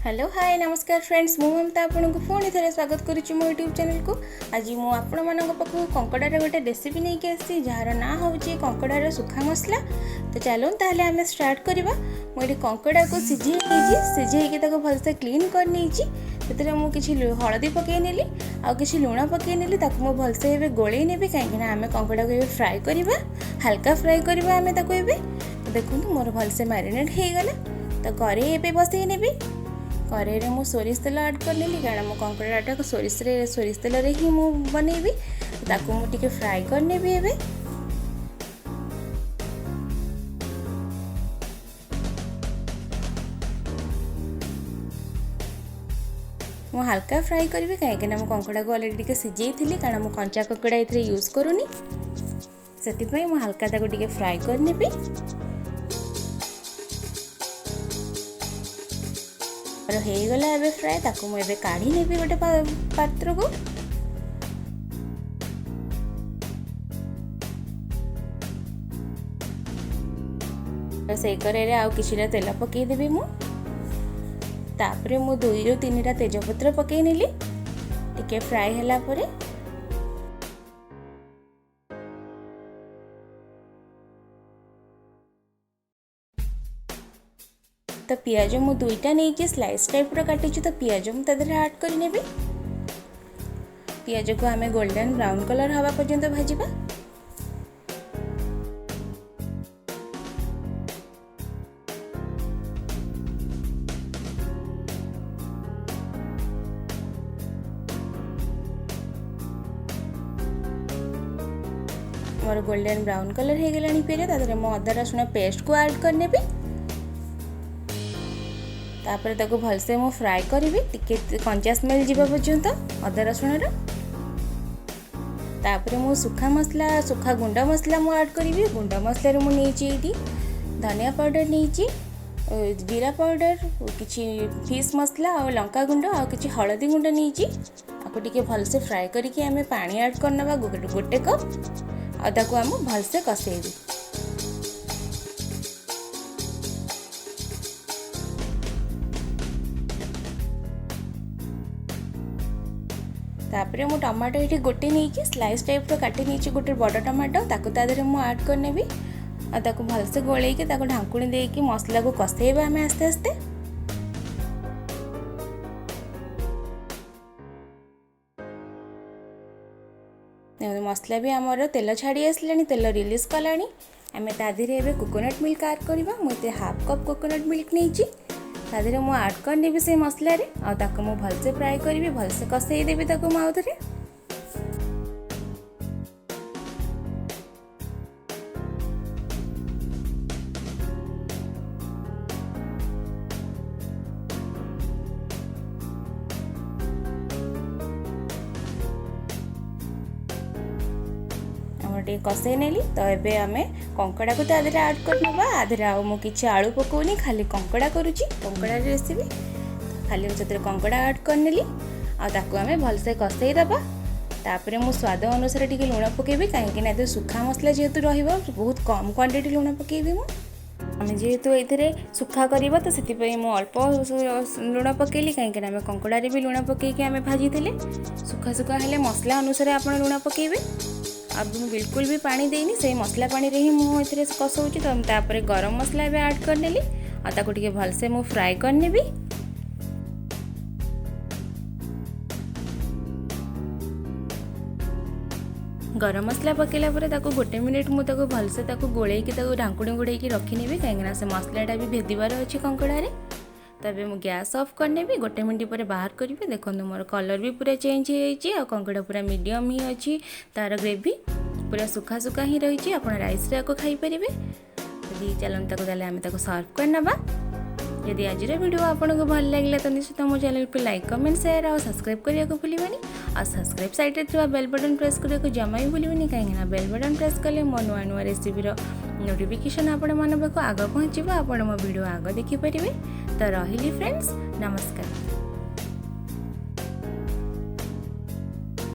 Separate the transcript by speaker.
Speaker 1: Hello hi नमस्कार friends मु ममता आपको पुणी थे स्वागत करुच्ची मो यूट्यूब चैनल को। आज मु पाखु कंकड़ार गोटे रेसिपी नहीं आसी जार ना हूँ कंकड़ार सुखा मसला। तो चलो ताहले आम स्टार्ट करवा। मुझे कंकड़ा को सिझे भलसे क्लीन कर मुझे हलदी पकई नेली आ कि लुण पकई नेली ताकू मु भलसे गोलई नेबी कहीं आम कंकड़ा को फ्राए करवा हल्का फ्राए करवा आम देखो मोर भलसे मैरिनेट हो गला। तो कड़े ए बसई नेबी कड़े मु सोरिष तेल ऐड कर नेली कारण मो कंकड़ाटा सोरिष तेल ही मु बनैबी ताकू मु टिके फ्राए कर नेबी। एबे मु हल्का फ्राए करी कहीं मो कंकड़ा को अलरेडी टिके सिझे थी कारण मु कंचा कंकड़ा ये यूज करूनी से मु हल्का ताको टिके फ्राए कर नेबी। हो गला एबे फ्राए ताकू मु एबे काढ़ी नेबी गोटे पात्र को। से करे आउ किछिटा तेल पकई देबी मु तापरे मु 2 ରୁ 3टा तेजपत्र पकई नेली टिके फ्राए हला परे तो पियाज मु 2टा नहीं स्लाइस टाइप रो काटी तो पियाज मु तदरे ऐड कर नेबी। पियाज को हमें गोल्डन ब्राउन कलर हवा पर्यंत भाजिबा। मोर गोल्डन ब्राउन कलर हो गलानी पियाज तादरे मु अदा रसुण पेस्ट को ऐड कर नेबी। तापर ताको भलसे मु फ्राए करी टिके कंचा स्मेल जीवा पर्यंत अदा रसुण तापर मु सुखा गुंड मसला मु ऐड करी। गुंड मसला मु नहीं धनिया पाउडर नहीं जीरा पाउडर किछि फिश मसला और लंका गुंड और किछि हलदी गुंड नहीं आपको टिके भलसे फ्राए करके आम पानी ऐड करनबा गोटे कप आदा को आम भलसे कसेबी। तापरे मु टमाटो ये गोटे नहीं स्लाइस टाइप रो काटी नहीं गोटे बड़ टमाटो ताकू तादरे मु ऐड कर नेबी और ताकू भलसे गोलेकी ताकू ढांकुणी देकी मसला को कसेबा आम आस्ते आस्ते। मसला भी आमर तेल छाड़ी आसला तेल रिलीज कलानी आम ताधीरे कोकोनट मिल्क ऐड करवा। मुझे हाफ कप कोकोनट मिल्क नहीं ताधीरे मु ऐड कर नेबी से मसला रे आ ताको मु भलसे फ्राए करी भलसे कसेई देबी ताको मु आउथरे। कसे नेली तो एबे आमे कंकड़ा को तादरे ऐड करनबा। आधरे आ मु किछि आलू पकोनी खाली कंकड़ा करूची कंकड़ा रेसिपी खाली जतरे कंकड़ा ऐड कर नेली आ ताको आमे भलसे कसेई दबा। तापरे मु स्वाद अनुसार टिके लुण पकेबी कहीं ना तो सुखा मसला जेहेतु रहिबो बहुत कम क्वांटिटी लुण पकेबी मु आमे जेहेतु एथिरे सुखा करबा तो सेति पई मु अल्प लुण पकेली कहीं ना कंकड़ा रे भी लुण पकेकी आमे भाजी थिले सुखा सुखा हेले मसला अनुसार आपण लुण पकेबे। अब मैं बिल्कुल भी पानी देनी से मसला पानी रे ही मुझे कसौची तो तापर गरम मसला भी ऐड कर नेली आ ताको टिके भलसे मु फ्राए कर नेबी। गरम मसला पकेला परे ताको गोटे मिनिट मु ताको भलसे ताको गोलेकी ताको ढांकुणी गुड़ेकी रखी नेबी कहीं से मसलाटा भी भेदिबार अच्छी कंकड़ा रे। तबे मु गैस ऑफ कर नेबी गोटे मिनट पर बाहर करी देखो मोर कलर भी पूरा चेंज हो जाइए आ कंकड़ा पूरा मीडियम ही अच्छी तार ग्रेवी पूरा सुखा सुखा ही रही आप राइस रे खाई पारे। चलन ताको आम ताको सर्व करनबा। यदि आज वीडियो आपको भल लगे तो निश्चित मो चैनल को लाइक कमेंट शेयर और सब्सक्राइब करने को भूलिबानी और सब्सक्राइब साइड रे बेल बटन प्रेस करने को जमा भी भूलिबानी कहीं बेल बटन प्रेस कले मो नुआ नुआ रेसिपी नोटिफिकेशन आपण मन पाखु आग पहुँचो आपण मो वीडियो आग देखिपारे। तो रही फ्रेंड्स नमस्कार।